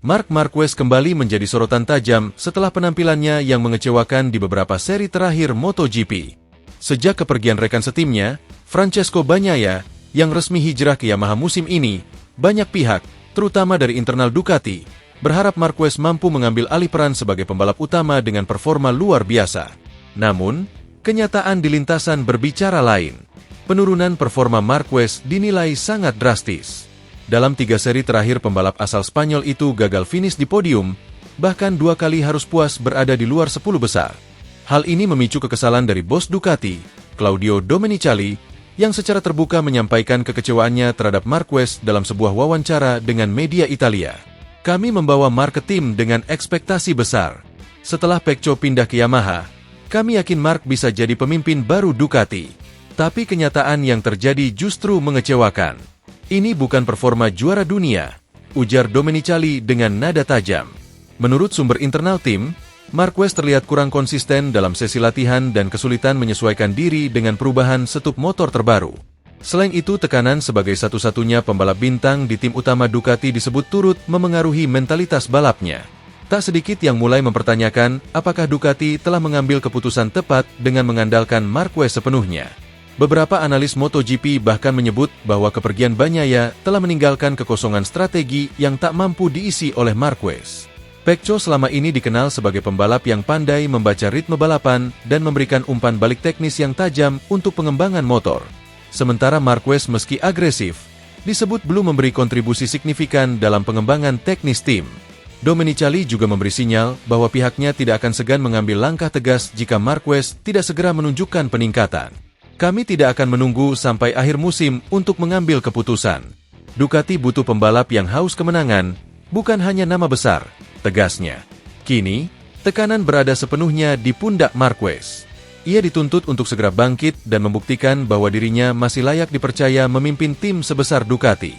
Marc Marquez kembali menjadi sorotan tajam setelah penampilannya yang mengecewakan di beberapa seri terakhir MotoGP. Sejak kepergian rekan setimnya, Francesco Bagnaia, yang resmi hijrah ke Yamaha musim ini, banyak pihak, terutama dari internal Ducati, berharap Marquez mampu mengambil alih peran sebagai pembalap utama dengan performa luar biasa. Namun, kenyataan di lintasan berbicara lain. Penurunan performa Marquez dinilai sangat drastis. Dalam 3 seri terakhir pembalap asal Spanyol itu gagal finish di podium, bahkan 2 kali harus puas berada di luar 10 besar. Hal ini memicu kekesalan dari bos Ducati, Claudio Domenicali, yang secara terbuka menyampaikan kekecewaannya terhadap Marquez dalam sebuah wawancara dengan media Italia. Kami membawa Marc ke tim dengan ekspektasi besar. Setelah Pecco pindah ke Yamaha, kami yakin Marc bisa jadi pemimpin baru Ducati. Tapi kenyataan yang terjadi justru mengecewakan. Ini bukan performa juara dunia, ujar Domenicali dengan nada tajam. Menurut sumber internal tim, Marquez terlihat kurang konsisten dalam sesi latihan dan kesulitan menyesuaikan diri dengan perubahan setup motor terbaru. Selain itu, tekanan sebagai satu-satunya pembalap bintang di tim utama Ducati disebut turut memengaruhi mentalitas balapnya. Tak sedikit yang mulai mempertanyakan apakah Ducati telah mengambil keputusan tepat dengan mengandalkan Marquez sepenuhnya. Beberapa analis MotoGP bahkan menyebut bahwa kepergian Bagnaia telah meninggalkan kekosongan strategi yang tak mampu diisi oleh Marquez. Pecco selama ini dikenal sebagai pembalap yang pandai membaca ritme balapan dan memberikan umpan balik teknis yang tajam untuk pengembangan motor. Sementara Marquez meski agresif, disebut belum memberi kontribusi signifikan dalam pengembangan teknis tim. Domenicali juga memberi sinyal bahwa pihaknya tidak akan segan mengambil langkah tegas jika Marquez tidak segera menunjukkan peningkatan. Kami tidak akan menunggu sampai akhir musim untuk mengambil keputusan. Ducati butuh pembalap yang haus kemenangan, bukan hanya nama besar, tegasnya. Kini, tekanan berada sepenuhnya di pundak Marquez. Ia dituntut untuk segera bangkit dan membuktikan bahwa dirinya masih layak dipercaya memimpin tim sebesar Ducati.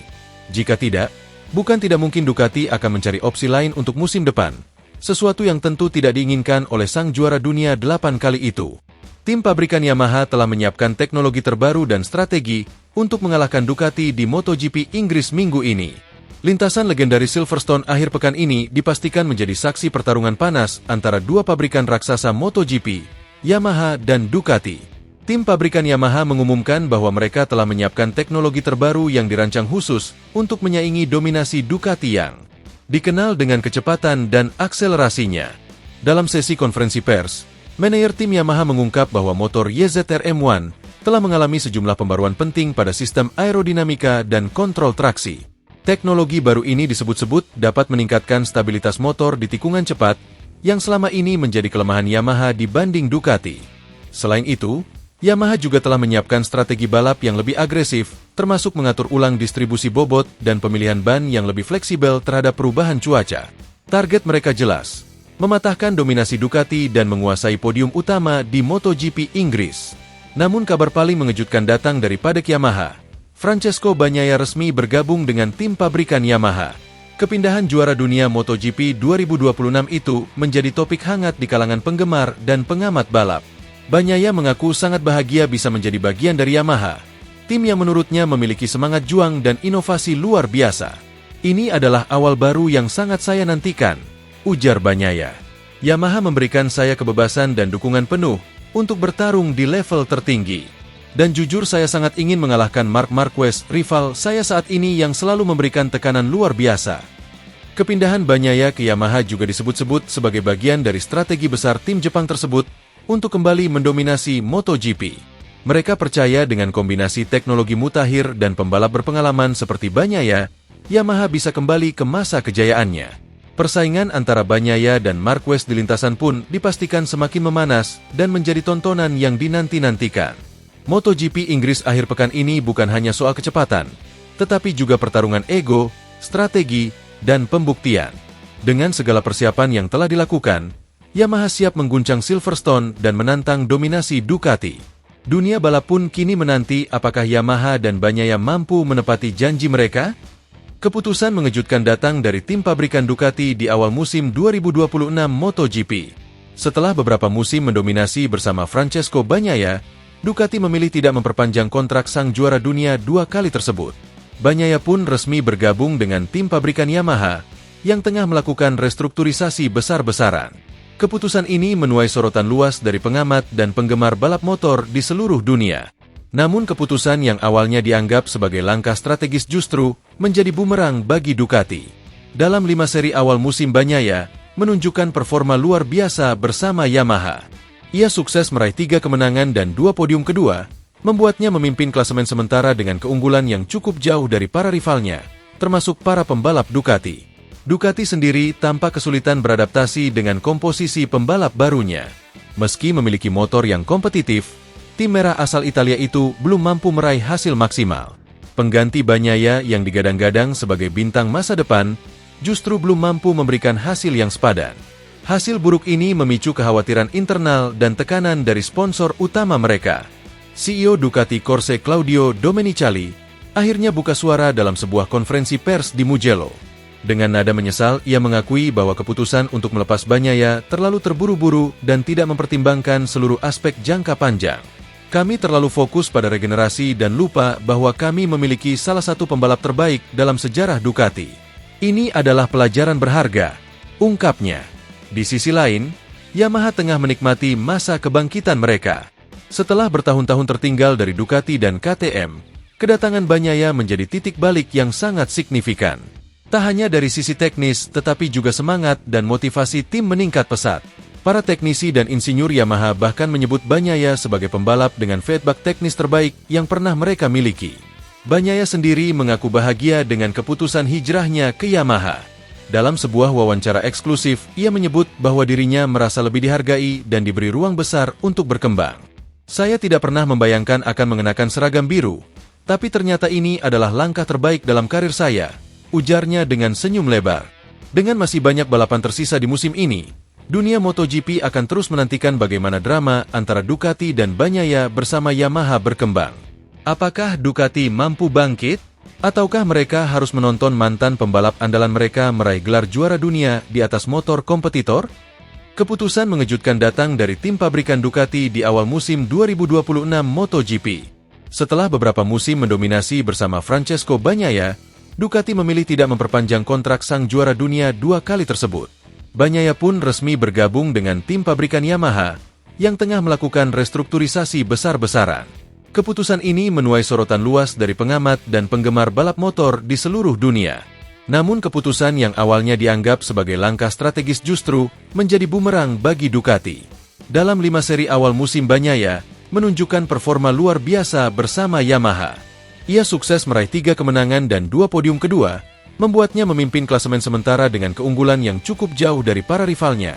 Jika tidak, bukan tidak mungkin Ducati akan mencari opsi lain untuk musim depan, sesuatu yang tentu tidak diinginkan oleh sang juara dunia 8 kali itu. Tim pabrikan Yamaha telah menyiapkan teknologi terbaru dan strategi untuk mengalahkan Ducati di MotoGP Inggris minggu ini. Lintasan legendaris Silverstone akhir pekan ini dipastikan menjadi saksi pertarungan panas antara 2 pabrikan raksasa MotoGP, Yamaha dan Ducati. Tim pabrikan Yamaha mengumumkan bahwa mereka telah menyiapkan teknologi terbaru yang dirancang khusus untuk menyaingi dominasi Ducati yang dikenal dengan kecepatan dan akselerasinya. Dalam sesi konferensi pers, manajer tim Yamaha mengungkap bahwa motor YZR M1 telah mengalami sejumlah pembaruan penting pada sistem aerodinamika dan kontrol traksi. Teknologi baru ini disebut-sebut dapat meningkatkan stabilitas motor di tikungan cepat, yang selama ini menjadi kelemahan Yamaha dibanding Ducati. Selain itu, Yamaha juga telah menyiapkan strategi balap yang lebih agresif, termasuk mengatur ulang distribusi bobot dan pemilihan ban yang lebih fleksibel terhadap perubahan cuaca. Target mereka jelas, mematahkan dominasi Ducati dan menguasai podium utama di MotoGP Inggris. Namun kabar paling mengejutkan datang dari padek Yamaha. Francesco Bagnaia resmi bergabung dengan tim pabrikan Yamaha. Kepindahan juara dunia MotoGP 2026 itu menjadi topik hangat di kalangan penggemar dan pengamat balap. Bagnaia mengaku sangat bahagia bisa menjadi bagian dari Yamaha, tim yang menurutnya memiliki semangat juang dan inovasi luar biasa. Ini adalah awal baru yang sangat saya nantikan, ujar Bagnaia. Yamaha memberikan saya kebebasan dan dukungan penuh untuk bertarung di level tertinggi. Dan jujur saya sangat ingin mengalahkan Marc Marquez, rival saya saat ini yang selalu memberikan tekanan luar biasa. Kepindahan Bagnaia ke Yamaha juga disebut-sebut sebagai bagian dari strategi besar tim Jepang tersebut untuk kembali mendominasi MotoGP. Mereka percaya dengan kombinasi teknologi mutakhir dan pembalap berpengalaman seperti Bagnaia, Yamaha bisa kembali ke masa kejayaannya. Persaingan antara Bagnaia dan Marquez di lintasan pun dipastikan semakin memanas dan menjadi tontonan yang dinanti-nantikan. MotoGP Inggris akhir pekan ini bukan hanya soal kecepatan, tetapi juga pertarungan ego, strategi, dan pembuktian. Dengan segala persiapan yang telah dilakukan, Yamaha siap mengguncang Silverstone dan menantang dominasi Ducati. Dunia balap pun kini menanti apakah Yamaha dan Bagnaia mampu menepati janji mereka? Keputusan mengejutkan datang dari tim pabrikan Ducati di awal musim 2026 MotoGP. Setelah beberapa musim mendominasi bersama Francesco Bagnaia, Ducati memilih tidak memperpanjang kontrak sang juara dunia 2 kali tersebut. Bagnaia pun resmi bergabung dengan tim pabrikan Yamaha, yang tengah melakukan restrukturisasi besar-besaran. Keputusan ini menuai sorotan luas dari pengamat dan penggemar balap motor di seluruh dunia. Namun keputusan yang awalnya dianggap sebagai langkah strategis justru menjadi bumerang bagi Ducati. Dalam 5 seri awal musim Bagnaia menunjukkan performa luar biasa bersama Yamaha. Ia sukses meraih 3 kemenangan dan 2 podium kedua, membuatnya memimpin klasemen sementara dengan keunggulan yang cukup jauh dari para rivalnya, termasuk para pembalap Ducati. Ducati sendiri tampak kesulitan beradaptasi dengan komposisi pembalap barunya. Meski memiliki motor yang kompetitif, tim merah asal Italia itu belum mampu meraih hasil maksimal. Pengganti Bagnaia yang digadang-gadang sebagai bintang masa depan justru belum mampu memberikan hasil yang sepadan. Hasil buruk ini memicu kekhawatiran internal dan tekanan dari sponsor utama mereka. CEO Ducati Corse Claudio Domenicali akhirnya buka suara dalam sebuah konferensi pers di Mugello. Dengan nada menyesal, ia mengakui bahwa keputusan untuk melepas Bagnaia terlalu terburu-buru dan tidak mempertimbangkan seluruh aspek jangka panjang. Kami terlalu fokus pada regenerasi dan lupa bahwa kami memiliki salah satu pembalap terbaik dalam sejarah Ducati. Ini adalah pelajaran berharga, ungkapnya. Di sisi lain, Yamaha tengah menikmati masa kebangkitan mereka. Setelah bertahun-tahun tertinggal dari Ducati dan KTM, kedatangan Bagnaia menjadi titik balik yang sangat signifikan. Tak hanya dari sisi teknis, tetapi juga semangat dan motivasi tim meningkat pesat. Para teknisi dan insinyur Yamaha bahkan menyebut Bagnaia sebagai pembalap dengan feedback teknis terbaik yang pernah mereka miliki. Bagnaia sendiri mengaku bahagia dengan keputusan hijrahnya ke Yamaha. Dalam sebuah wawancara eksklusif, ia menyebut bahwa dirinya merasa lebih dihargai dan diberi ruang besar untuk berkembang. Saya tidak pernah membayangkan akan mengenakan seragam biru, tapi ternyata ini adalah langkah terbaik dalam karir saya, ujarnya dengan senyum lebar. Dengan masih banyak balapan tersisa di musim ini, dunia MotoGP akan terus menantikan bagaimana drama antara Ducati dan Bagnaia bersama Yamaha berkembang. Apakah Ducati mampu bangkit? Ataukah mereka harus menonton mantan pembalap andalan mereka meraih gelar juara dunia di atas motor kompetitor? Keputusan mengejutkan datang dari tim pabrikan Ducati di awal musim 2026 MotoGP. Setelah beberapa musim mendominasi bersama Francesco Bagnaia, Ducati memilih tidak memperpanjang kontrak sang juara dunia 2 kali tersebut. Bagnaia pun resmi bergabung dengan tim pabrikan Yamaha yang tengah melakukan restrukturisasi besar-besaran. Keputusan ini menuai sorotan luas dari pengamat dan penggemar balap motor di seluruh dunia. Namun keputusan yang awalnya dianggap sebagai langkah strategis justru menjadi bumerang bagi Ducati. Dalam 5 seri awal musim Bagnaia menunjukkan performa luar biasa bersama Yamaha. Ia sukses meraih 3 kemenangan dan 2 podium kedua, membuatnya memimpin klasemen sementara dengan keunggulan yang cukup jauh dari para rivalnya,